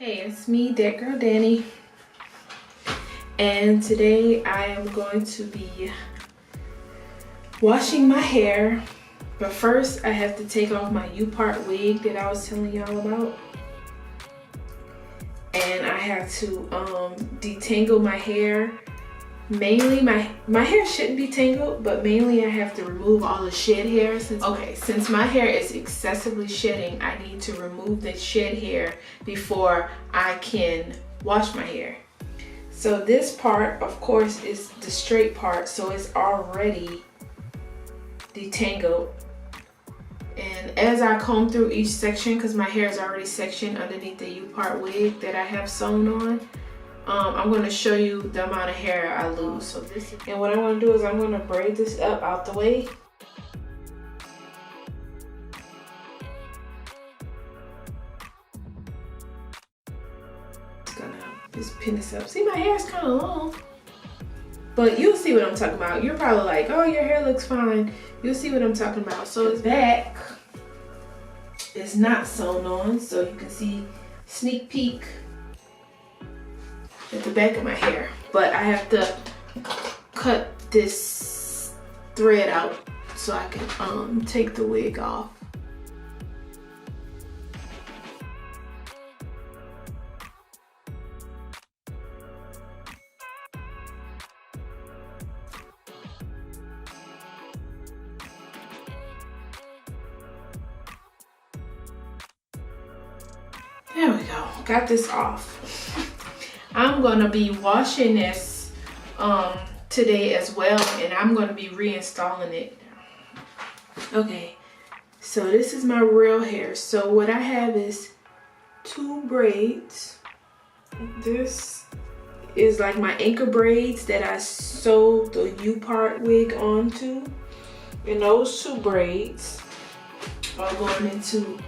Hey, it's me, That Girl Danny, and today I am going to be washing my hair. But first, I have to take off my Upart wig that I was telling y'all about, and I have to detangle my hair. Mainly, my hair shouldn't be tangled, but mainly I have to remove all the shed hair. Since my hair is excessively shedding, I need to remove the shed hair before I can wash my hair. So this part, of course, is the straight part, so it's already detangled. And as I comb through each section, because my hair is already sectioned underneath the Upart wig that I have sewn on, I'm going to show you the amount of hair I lose. And what I'm going to do is I'm going to braid this up out the way. Just pin this up. See, my hair is kind of long, but you'll see what I'm talking about. You're probably like, oh, your hair looks fine. You'll see what I'm talking about. So its back is not sewn on, so you can see sneak peek at the back of my hair. But I have to cut this thread out so I can take the wig off. There we go, got this off. I'm gonna be washing this today as well, and I'm gonna be reinstalling it. Okay, so this is my real hair. So what I have is 2 braids. This is like my anchor braids that I sewed the Upart wig onto. And those 2 braids are going into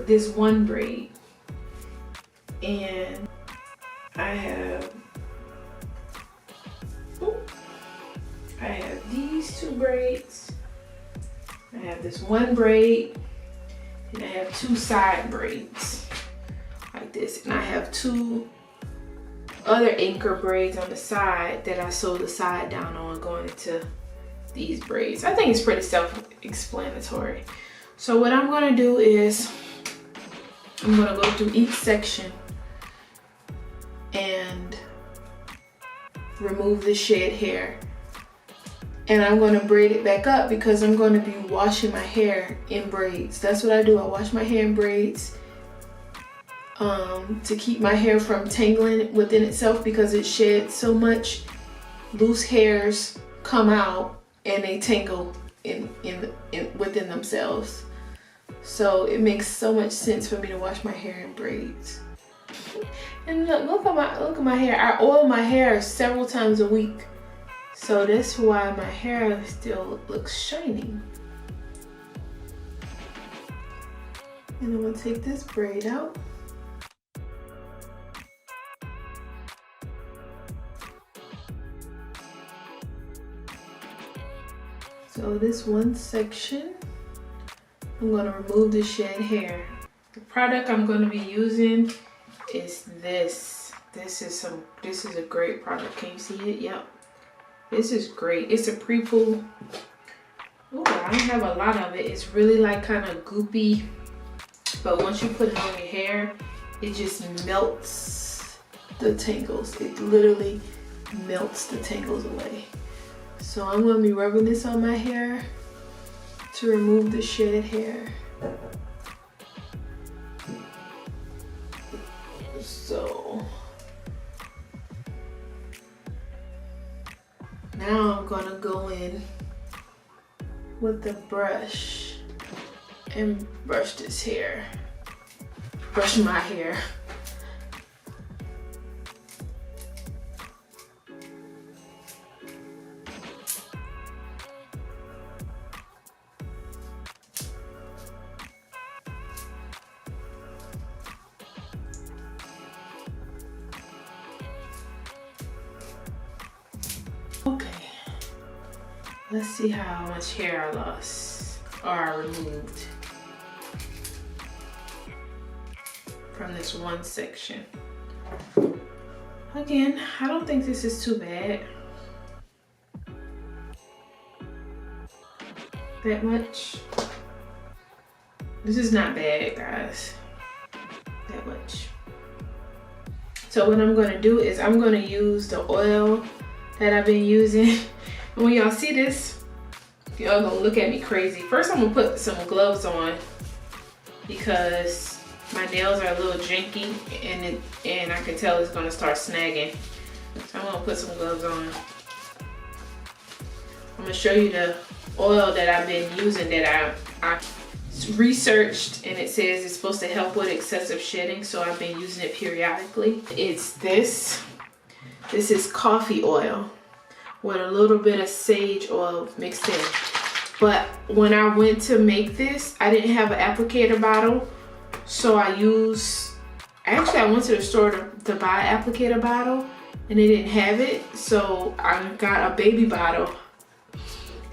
this one braid. And I have these 2 braids. I have this one braid, and I have 2 side braids like this, and I have 2 other anchor braids on the side that I sewed the side down on going into these braids. I think it's pretty self-explanatory. So what I'm going to do is I'm going to go through each section and remove the shed hair, and I'm going to braid it back up because I'm going to be washing my hair in braids. That's what I do. I wash my hair in braids to keep my hair from tangling within itself, because it sheds so much. Loose hairs come out and they tangle within themselves. So it makes so much sense for me to wash my hair in braids. And look at my hair. I oil my hair several times a week, so that's why my hair still looks shiny. And I'm gonna take this braid out. So this one section, I'm gonna remove the shed hair. The product I'm gonna be using is this. This is a great product. Can you see it? Yep. This is great. It's a pre-poo. Oh, I don't have a lot of it. It's really like kind of goopy, but once you put it on your hair, it just melts the tangles. It literally melts the tangles away. So I'm gonna be rubbing this on my hair to remove the shed hair. So now I'm gonna go in with the brush and brush this hair. Brush my hair. Okay, let's see how much hair I lost or I removed from this one section. Again, I don't think this is too bad. That much. This is not bad, guys. That much. So what I'm gonna do is I'm gonna use the oil that I've been using. And when y'all see this, y'all gonna look at me crazy. First, I'm gonna put some gloves on because my nails are a little janky and I can tell it's gonna start snagging. So I'm gonna put some gloves on. I'm gonna show you the oil that I've been using that I researched, and it says it's supposed to help with excessive shedding, so I've been using it periodically. It's this. This is coffee oil with a little bit of sage oil mixed in. But when I went to make this, I didn't have an applicator bottle, so I went to the store to buy an applicator bottle, and they didn't have it, so I got a baby bottle,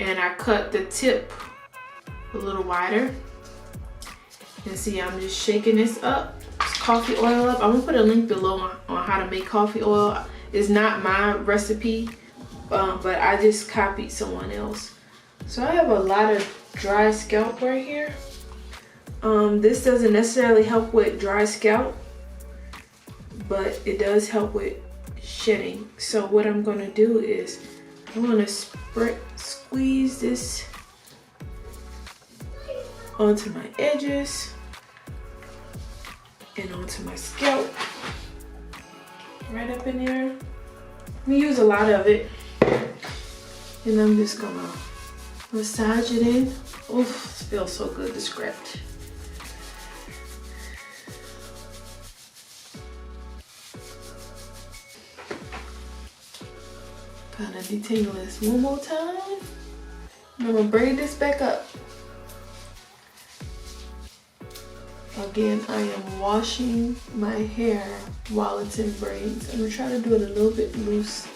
and I cut the tip a little wider. And see, I'm just shaking this up, this coffee oil up. I'm gonna put a link below on how to make coffee oil. It's not my recipe, but I just copied someone else. So I have a lot of dry scalp right here. This doesn't necessarily help with dry scalp, but it does help with shedding. So what I'm gonna do is I'm gonna squeeze this onto my edges and onto my scalp, right up in there. I'm gonna use a lot of it, and I'm just gonna massage it in. Oof, it feels so good to scratch. Gonna detangle this one more time. I'm gonna braid this back up. Again, I am washing my hair while it's in braids. I'm gonna try to do it a little bit loose.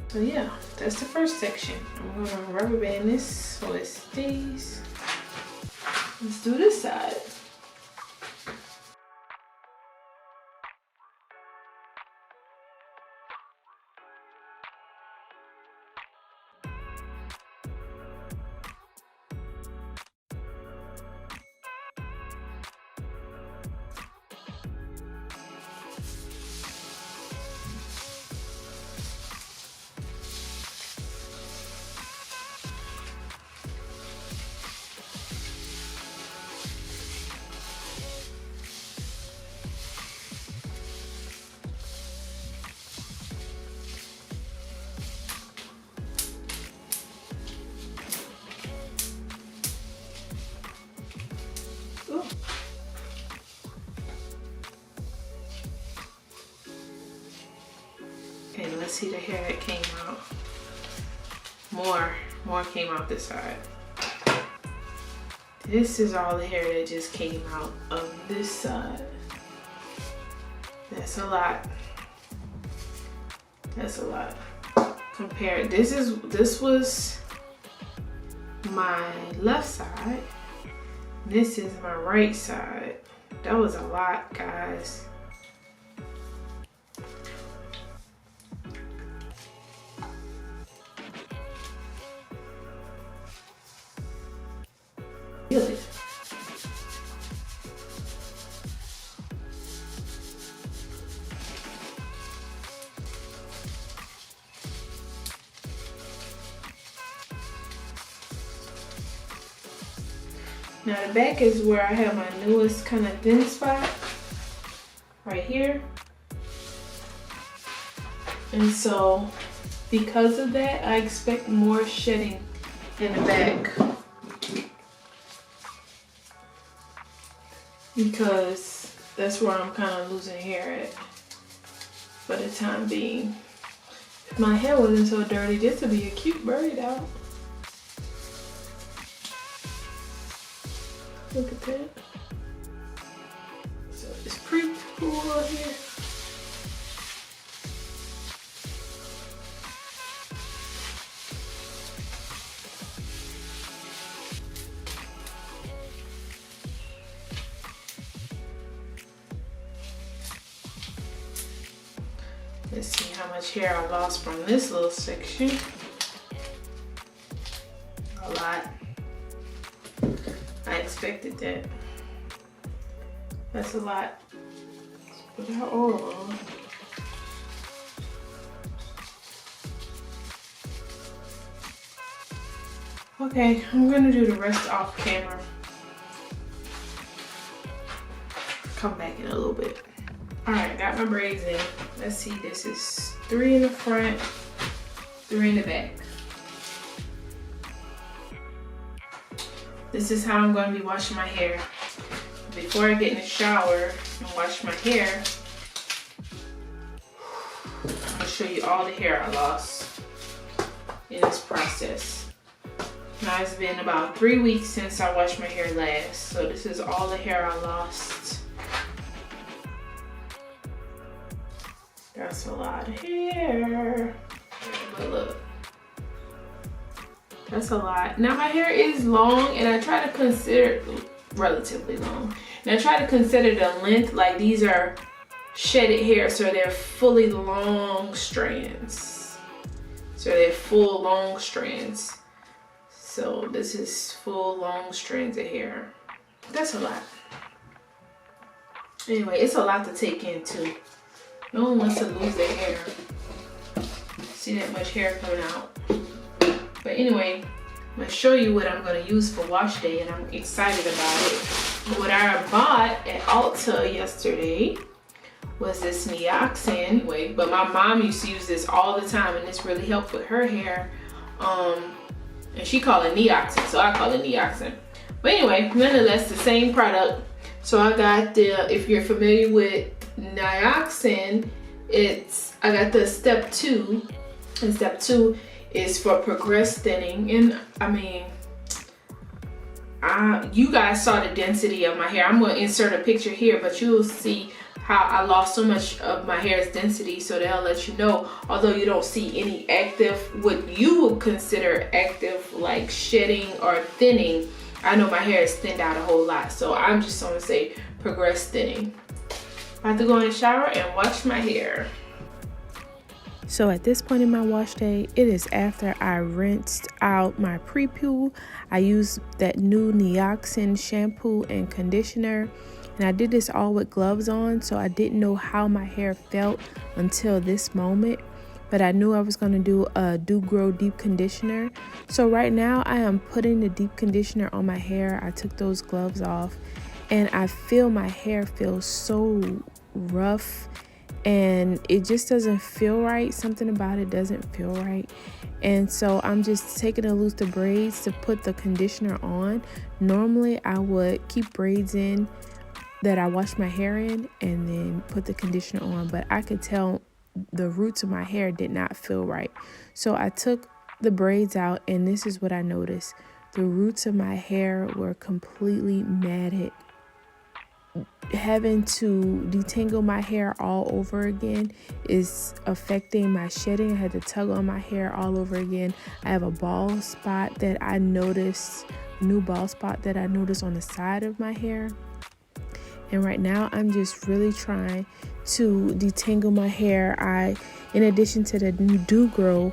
So yeah, that's the first section. I'm gonna rubber band this so it stays. Let's do this side. Ooh. Okay, let's see the hair that came out. More came out this side. This is all the hair that just came out of this side. That's a lot. That's a lot. Compared, this was my left side. This is my right side. That was a lot, guys. Really? Now the back is where I have my newest kind of thin spot, right here. And so because of that, I expect more shedding in the back. Because that's where I'm kind of losing hair at for the time being. If my hair wasn't so dirty, this would be a cute braid out. Look at that. So it's pretty cool here. Let's see how much hair I lost from this little section. A lot. I expected that. That's a lot. Let's put our oil on. Okay, I'm gonna do the rest off camera. Come back in a little bit. All right, got my braids in. Let's see, this is 3 in the front, 3 in the back. This is how I'm gonna be washing my hair. Before I get in the shower and wash my hair, I'll show you all the hair I lost in this process. Now it's been about 3 weeks since I washed my hair last, so this is all the hair I lost. That's a lot of hair, but look, that's a lot. Now my hair is long, and I try to consider relatively long, and I try to consider the length, like these are shedded hair, so they're fully long strands. So they're full long strands. So this is full long strands of hair. That's a lot. Anyway, it's a lot to take in too. No one wants to lose their hair. See that much hair coming out. But anyway, I'm gonna show you what I'm gonna use for wash day, and I'm excited about it. What I bought at Ulta yesterday was this Neoxin. Anyway, but my mom used to use this all the time, and this really helped with her hair. And she called it Neoxin, so I call it Neoxin. But anyway, nonetheless, the same product. So I got the, if you're familiar with Neoxin, I got the step 2, and step 2 is for progress thinning. And I mean, you guys saw the density of my hair. I'm gonna insert a picture here, but you'll see how I lost so much of my hair's density, so they'll let you know. Although you don't see any active, what you would consider active, like shedding or thinning, I know my hair is thinned out a whole lot, so I'm just gonna say progress thinning. I have to go in the shower and wash my hair. So at this point in my wash day, it is after I rinsed out my pre-poo. I used that new Neoxin shampoo and conditioner. And I did this all with gloves on, so I didn't know how my hair felt until this moment. But I knew I was going to do a Do Grow deep conditioner. So right now I am putting the deep conditioner on my hair. I took those gloves off, and I feel my hair feels so rough, and it just doesn't feel right. Something about it doesn't feel right. And so I'm just taking a loose the braids to put the conditioner on. Normally I would keep braids in that I wash my hair in and then put the conditioner on, but I could tell the roots of my hair did not feel right. So I took the braids out, and this is what I noticed. The roots of my hair were completely matted. Having to detangle my hair all over again is affecting my shedding. I had to tug on my hair all over again. I have a bald spot that I noticed, new bald spot that I noticed on the side of my hair. And right now I'm just really trying to detangle my hair. In addition to the Do Grow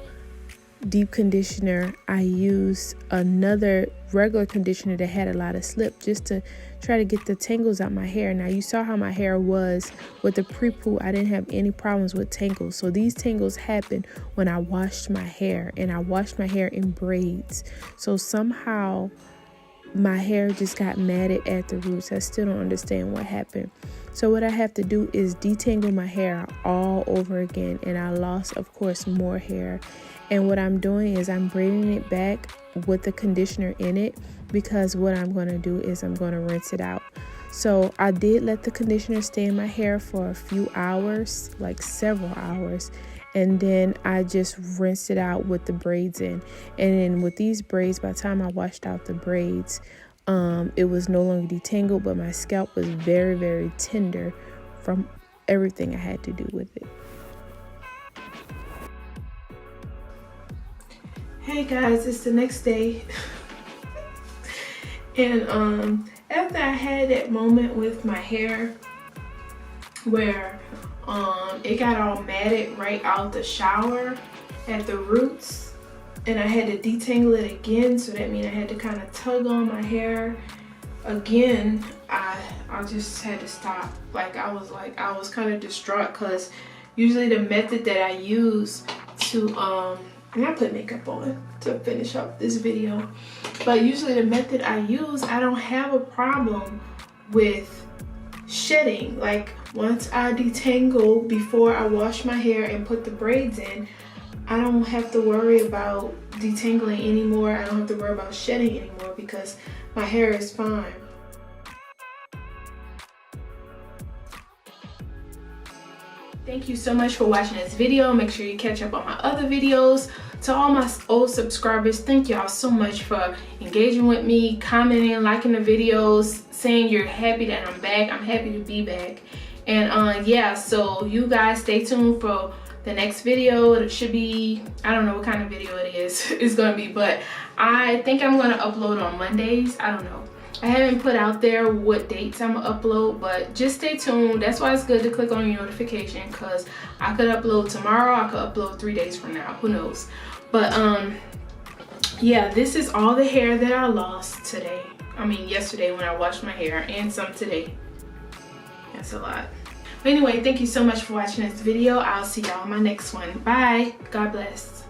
deep conditioner, I used another regular conditioner that had a lot of slip just to try to get the tangles out my hair. Now you saw how my hair was with the pre-poo. I didn't have any problems with tangles. So these tangles happened when I washed my hair, and I washed my hair in braids. So somehow my hair just got matted at the roots. I still don't understand what happened. So what I have to do is detangle my hair all over again, and I lost, of course, more hair. And what I'm doing is I'm braiding it back with the conditioner in it, because what I'm going to do is I'm going to rinse it out. So I did let the conditioner stay in my hair for a few hours, like several hours. And then I just rinsed it out with the braids in. And then with these braids, by the time I washed out the braids, it was no longer detangled, but my scalp was very, very tender from everything I had to do with it. Hey guys, it's the next day. And after I had that moment with my hair where It got all matted right out the shower at the roots, and I had to detangle it again, so that means I had to kind of tug on my hair again. I just had to stop. I was kind of distraught, because usually the method that I use to and I put makeup on to finish up this video, but usually the method I use, I don't have a problem with shedding. Like, once I detangle before I wash my hair and put the braids in, I don't have to worry about detangling anymore. I don't have to worry about shedding anymore, because my hair is fine. Thank you so much for watching this video. Make sure you catch up on my other videos. To all my old subscribers, thank y'all so much for engaging with me, commenting, liking the videos, saying you're happy that I'm back. I'm happy to be back. And yeah, so you guys stay tuned for the next video. It should be, I don't know what kind of video it is it's gonna be, but I think I'm gonna upload on Mondays. I don't know. I haven't put out there what dates I'm gonna upload, but just stay tuned. That's why it's good to click on your notification, because I could upload tomorrow, I could upload 3 days from now, who knows. But yeah, this is all the hair that I lost today. I mean yesterday when I washed my hair, and some today. That's a lot. But anyway, thank you so much for watching this video. I'll see y'all in my next one. Bye. God bless.